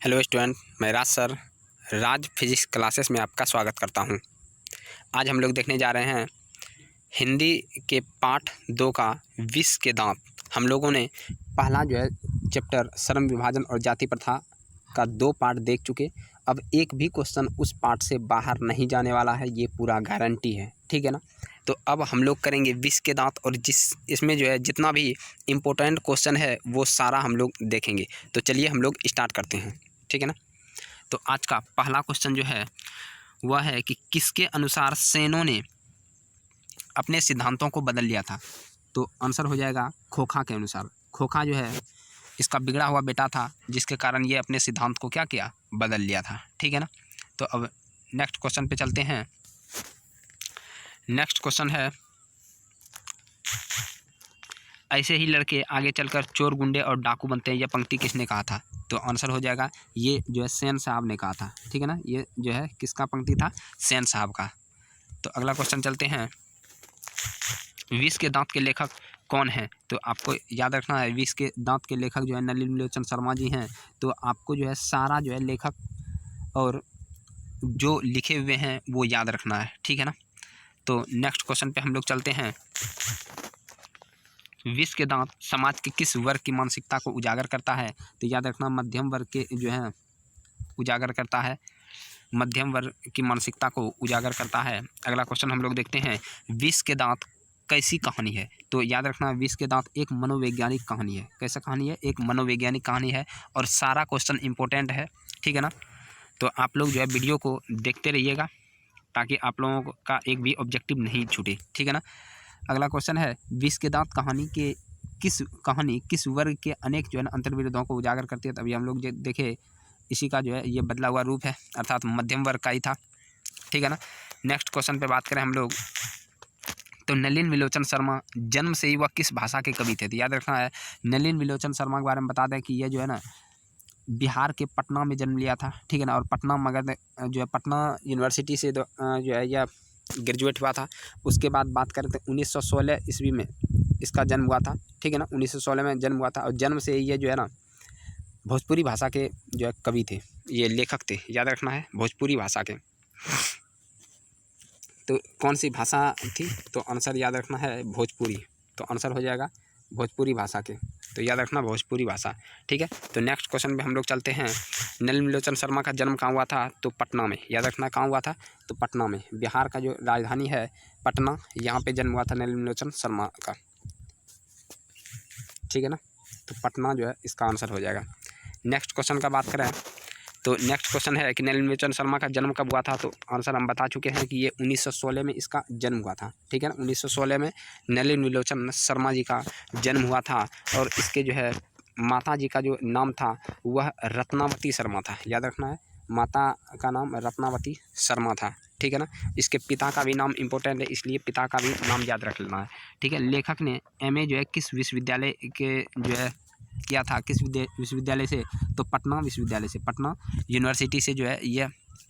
Hello student, मैं राज sir राज physics classes में आपका स्वागत करता हूं। आज हम लोग देखने जा रहे हैं हिंदी के पाठ 2 का विष के दांत। हम लोगों ने पहला चैप्टर श्रम विभाजन और जाति प्रथा का 2 पार्ट देख चुके। अब एक भी क्वेश्चन उस पार्ट से बाहर नहीं जाने वाला है, ये पूरा गारंटी है, ठीक है ना। तो अब हम लोग करेंगे विष के दांत और इसमें जितना भी इम्पोर्टेंट क्वेश्चन है वो सारा हम लोग देखेंगे। तो चलिए हम लोग स्टार्ट करते हैं, ठीक है ना। तो आज का पहला क्वेश्चन वह है कि किसके अनुसार सेनों ने अपने सिद्धांतों को बदल लिया था। तो आंसर हो जाएगा खोखा के अनुसार। खोखा इसका बिगड़ा हुआ बेटा था, जिसके कारण ये अपने सिद्धांत को क्या किया, बदल लिया था, ठीक है ना। तो अब नेक्स्ट क्वेश्चन पे चलते हैं। नेक्स्ट क्वेश्चन है, ऐसे ही लड़के आगे चलकर चोर गुंडे और डाकू बनते हैं, यह पंक्ति किसने कहा था। तो आंसर हो जाएगा ये सेन साहब ने कहा था, ठीक है ना। ये किसका पंक्ति था, सेन साहब का। तो अगला क्वेश्चन चलते हैं, विष के दांत के लेखक कौन हैं। तो आपको याद रखना है, विष के दांत के लेखक नलिन विलोचन शर्मा जी हैं। तो आपको सारा लेखक और जो लिखे हुए हैं वो याद रखना है, ठीक है ना। तो नेक्स्ट क्वेश्चन पे हम लोग चलते हैं, विष के दांत समाज के किस वर्ग की मानसिकता को उजागर करता है। तो याद रखना, मध्यम वर्ग के उजागर करता है, मध्यम वर्ग की मानसिकता को उजागर करता है। अगला क्वेश्चन हम लोग देखते हैं, विष के दांत कैसी कहानी है। तो याद रखना, विष के दांत एक मनोवैज्ञानिक कहानी है। कैसा कहानी है, एक मनोवैज्ञानिक कहानी है और सारा क्वेश्चन इंपॉर्टेंट है, ठीक है ना। तो आप लोग वीडियो को देखते रहिएगा ताकि आप लोगों का एक भी ऑब्जेक्टिव नहीं छूटे, ठीक है ना। अगला क्वेश्चन है, विष के दांत कहानी किस वर्ग के अनेक अंतर्विरोधों को उजागर करती है। तभी हम लोग देखे, इसी का ये बदला हुआ रूप है, अर्थात मध्यम वर्ग का ही था, ठीक है ना। नेक्स्ट क्वेश्चन पे बात करें हम लोग, तो नलिन विलोचन शर्मा जन्म से ही वह किस भाषा के कवि थे। तो याद रखना है, नलिन विलोचन शर्मा के बारे में बता दें कि ये बिहार के पटना में जन्म लिया था, ठीक है ना। और पटना मगध पटना यूनिवर्सिटी से यह ग्रेजुएट हुआ था। उसके बाद बात करें तो 1916 ईस्वी में इसका जन्म हुआ था, ठीक है ना। 1916 में जन्म हुआ था और जन्म से ये भोजपुरी भाषा के कवि थे, ये लेखक थे, याद रखना है, भोजपुरी भाषा के। तो कौन सी भाषा थी, तो आंसर याद रखना है भोजपुरी। तो आंसर हो जाएगा भोजपुरी भाषा के। तो याद रखना भोजपुरी भाषा, ठीक है। तो नेक्स्ट क्वेश्चन में हम लोग चलते हैं, नलिन विलोचन शर्मा का जन्म कहाँ हुआ था। तो पटना में। याद रखना कहाँ हुआ था, तो पटना में। बिहार का राजधानी है पटना, यहाँ पे जन्म हुआ था नलिन विलोचन शर्मा का, ठीक है ना। तो पटना इसका आंसर हो जाएगा। नेक्स्ट क्वेश्चन का बात करें तो नेक्स्ट क्वेश्चन है कि नलिन विलोचन शर्मा का जन्म कब हुआ था। तो आंसर हम बता चुके हैं कि ये 1916 में इसका जन्म हुआ था, ठीक है ना। 1916 में नलिन विलोचन शर्मा जी का जन्म हुआ था और इसके माता जी का नाम था वह रत्नावती शर्मा था। याद रखना है, माता का नाम रत्नावती शर्मा था, ठीक है ना। इसके पिता का भी नाम इम्पोर्टेंट है, इसलिए पिता का भी नाम याद रख लेना है, ठीक है। लेखक ने MA किस विश्वविद्यालय के किया था, किस विश्वविद्यालय से। तो पटना विश्वविद्यालय से, पटना यूनिवर्सिटी से ये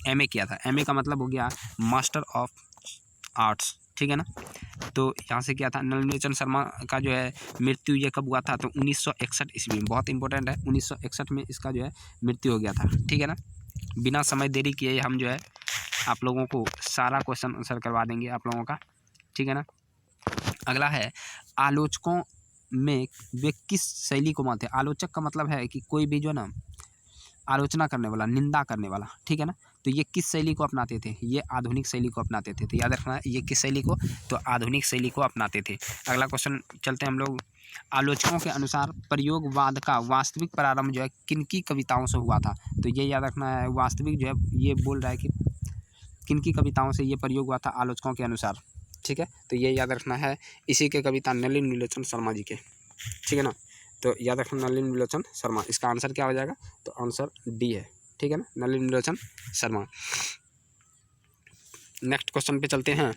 MA किया था। MA का मतलब हो गया मास्टर ऑफ आर्ट्स, ठीक है ना। तो यहाँ से किया था। नलिन विलोचन शर्मा का मृत्यु ये कब हुआ था। तो 1961 ईस्वी में, बहुत इंपॉर्टेंट है, 1961 में इसका मृत्यु हो गया था, ठीक है ना। बिना समय देरी किए हम आप लोगों को सारा क्वेश्चन आंसर करवा देंगे आप लोगों का, ठीक है ना। अगला है, आलोचकों में वे किस शैली को मानते हैं। आलोचक का मतलब है कि कोई भी आलोचना करने वाला, निंदा करने वाला, ठीक है ना। तो ये किस शैली को अपनाते थे, ये आधुनिक शैली को अपनाते थे। तो याद रखना ये किस शैली को, तो आधुनिक शैली को अपनाते थे। अगला क्वेश्चन चलते हैं हम लोग, आलोचकों के अनुसार प्रयोगवाद का वास्तविक प्रारंभ किन की कविताओं से हुआ था। तो ये याद रखना है, वास्तविक ये बोल रहा है कि किन की कविताओं से ये प्रयोग हुआ था आलोचकों के अनुसार, ठीक है। तो ये याद रखना है, इसी के कविता नलिन विलोचन शर्मा जी के, ठीक है ना। तो याद रखना नलिन विलोचन शर्मा, इसका आंसर क्या हो जाएगा, तो आंसर D है, ठीक है ना, नलिन विलोचन शर्मा। नेक्स्ट क्वेश्चन पे चलते हैं,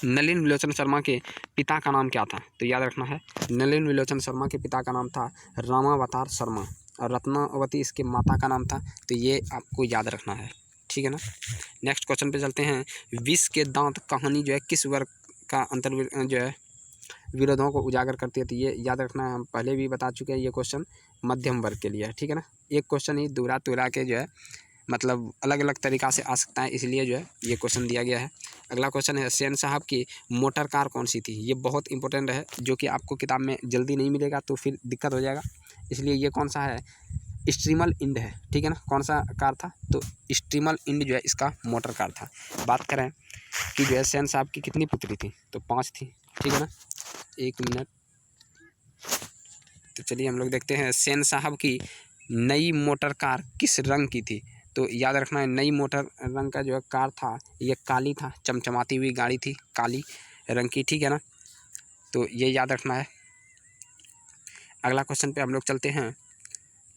नलिन विलोचन शर्मा के पिता का नाम क्या था। तो याद रखना है, नलिन विलोचन शर्मा के पिता का नाम था रामावतार शर्मा और रत्नावती इसके माता का नाम था। तो ये आपको याद रखना है, ठीक है ना। नेक्स्ट क्वेश्चन पे चलते हैं, विष के दांत कहानी किस वर्ग का विरोधों को उजागर करती है। तो ये याद रखना है, हम पहले भी बता चुके हैं, ये क्वेश्चन मध्यम वर्ग के लिए है, ठीक है ना। एक क्वेश्चन ही दोहरा तुहरा के जो है मतलब अलग अलग तरीक़ा से आ सकता है, इसलिए जो है ये क्वेश्चन दिया गया है। अगला क्वेश्चन है शहंशाह की मोटर कार कौन सी थी। ये बहुत इंपॉर्टेंट है, जो कि आपको किताब में जल्दी नहीं मिलेगा तो फिर दिक्कत हो जाएगा। इसलिए ये कौन सा है, स्ट्रीमल इंड है, ठीक है ना। कौन सा कार था, तो स्ट्रीमल इंड जो है इसका मोटर कार था। बात करें कि जो है शहंशाह की कितनी पुत्री थी, तो 5 थी, ठीक है ना। 1 मिनट, तो चलिए हम लोग देखते हैं शहंशाह की नई मोटर कार किस रंग की थी। तो याद रखना है, नई मोटर रंग का जो है कार था ये काली था, चमचमाती हुई गाड़ी थी काली रंग की, ठीक है ना। तो ये याद रखना है। अगला क्वेश्चन पे हम लोग चलते हैं।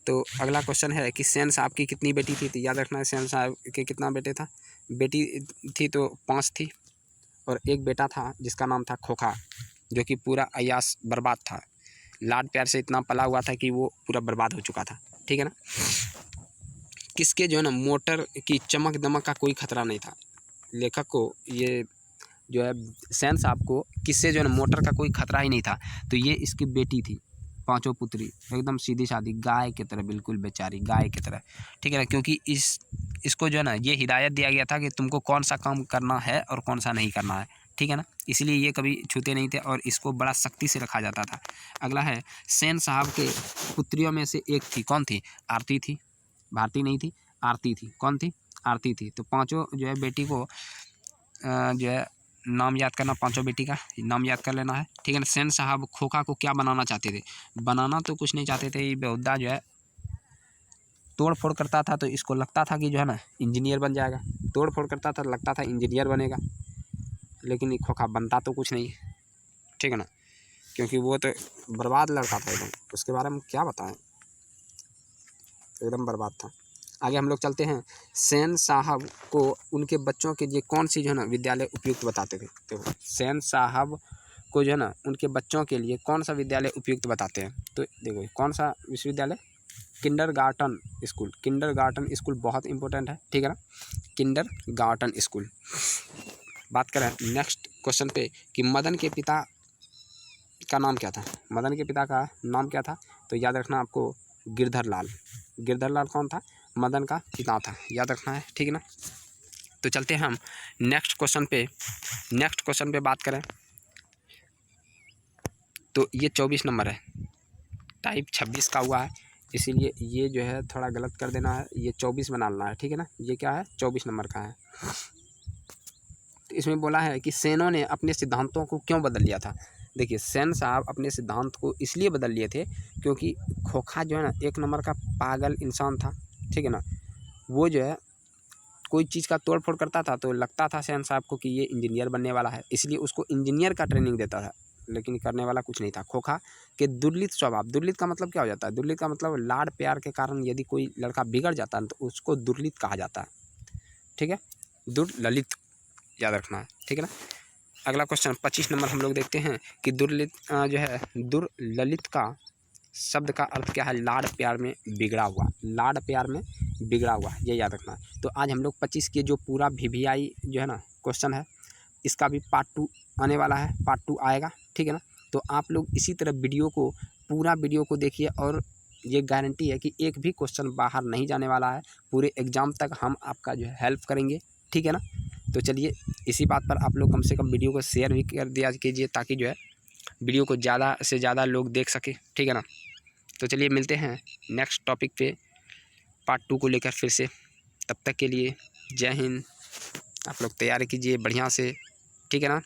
तो अगला क्वेश्चन है कि शहंशाह की कितनी बेटी थी। तो याद रखना है शहंशाह के कितना बेटे था, बेटी थी तो 5 थी, और एक बेटा था जिसका नाम था खोखा, जो कि पूरा अय्याश बर्बाद था। लाड प्यार से इतना पला हुआ था कि वो पूरा बर्बाद हो चुका था, ठीक है ना। किसके जो है ना मोटर की चमक दमक का कोई खतरा नहीं था। लेखक को ये जो है शहंशाह को किससे जो है ना मोटर का कोई खतरा ही नहीं था। तो ये इसकी बेटी थी, 5 पुत्री, एकदम सीधी सादी गाय की तरह, बिल्कुल बेचारी गाय की तरह, ठीक है ना। क्योंकि इसको जो है ना ये हिदायत दिया गया था कि तुमको कौन सा काम करना है और कौन सा नहीं करना है, ठीक है ना। इसलिए ये कभी छूते नहीं थे और इसको बड़ा सख्ती से रखा जाता था। अगला है शहंशाह के पुत्रियों में से एक थी, कौन थी, आरती थी, भारती नहीं थी, आरती थी। कौन थी, आरती थी। तो 5 जो है बेटी को जो है नाम याद करना, 5 बेटी का नाम याद कर लेना है, ठीक है ना। शहंशाह खोखा को क्या बनाना चाहते थे, बनाना तो कुछ नहीं चाहते थे, ये बेहुदा जो है तोड़ फोड़ करता था। तो इसको लगता था कि जो है ना इंजीनियर बन जाएगा, तोड़ फोड़ करता था, लगता था इंजीनियर बनेगा, लेकिन ये खोखा बनता तो कुछ नहीं, ठीक है ना। क्योंकि वो तो बर्बाद लड़का था एकदम, उसके बारे में क्या बताएं, एकदम बर्बाद था। आगे हम लोग चलते हैं। शहंशाह को उनके बच्चों के लिए कौन सी जो है ना विद्यालय उपयुक्त बताते थे। तो शहंशाह को जो है ना उनके बच्चों के लिए कौन सा विद्यालय उपयुक्त बताते हैं। तो देखो कौन सा विश्वविद्यालय, किंडरगार्टन स्कूल। किंडरगार्टन स्कूल बहुत इंपॉर्टेंट है, ठीक है ना, किंडरगार्टन स्कूल। बात करें नेक्स्ट क्वेश्चन पे कि मदन के पिता का नाम क्या था। मदन के पिता का नाम क्या था, तो याद रखना आपको गिरधर लाल। गिरधर लाल कौन था, मदन का पिता था, याद रखना है, ठीक है ना। तो चलते हैं हम नेक्स्ट क्वेश्चन पे। नेक्स्ट क्वेश्चन पे बात करें तो ये 24 नंबर है, टाइप 26 का हुआ है, इसीलिए ये जो है थोड़ा गलत कर देना है, ये 24 बना लेना है, ठीक है ना। ये क्या है, 24 नंबर का है। तो इसमें बोला है कि सेनों ने अपने सिद्धांतों को क्यों बदल लिया था। देखिए शहंशाह अपने सिद्धांत को इसलिए बदल लिए थे क्योंकि खोखा जो है ना 1 नंबर का पागल इंसान था, ठीक है ना। वो जो है कोई चीज़ का तोड़ फोड़ करता था तो लगता था शहंशाह को कि ये इंजीनियर बनने वाला है, इसलिए उसको इंजीनियर का ट्रेनिंग देता था, लेकिन करने वाला कुछ नहीं था। खोखा के दुर्लित स्वभाव, दुर्लित का मतलब क्या हो जाता है, दुर्लित का मतलब लाड प्यार के कारण यदि कोई लड़का बिगड़ जाता है तो उसको दुर्लित कहा जाता है, ठीक है, दुर्ललित याद रखना है, ठीक है ना। अगला क्वेश्चन 25 नंबर हम लोग देखते हैं कि दुर्लित जो है दुर्ललित का शब्द का अर्थ क्या है, लाड प्यार में बिगड़ा हुआ, लाड प्यार में बिगड़ा हुआ, ये याद रखना है। तो आज हम लोग 25 के जो पूरा VVI जो है ना क्वेश्चन है इसका भी पार्ट 2 आने वाला है, पार्ट 2 आएगा, ठीक है ना। तो आप लोग इसी तरह वीडियो को पूरा वीडियो को देखिए और ये गारंटी है कि एक भी क्वेश्चन बाहर नहीं जाने वाला है, पूरे एग्ज़ाम तक हम आपका जो है हेल्प करेंगे, ठीक है ना। तो चलिए इसी बात पर आप लोग कम से कम वीडियो को शेयर भी कर दिया कीजिए ताकि जो है वीडियो को ज़्यादा से ज़्यादा लोग देख सके, ठीक है ना। तो चलिए मिलते हैं नेक्स्ट टॉपिक पे पार्ट 2 को लेकर फिर से, तब तक के लिए जय हिंद। आप लोग तैयारी कीजिए बढ़िया से, ठीक है ना।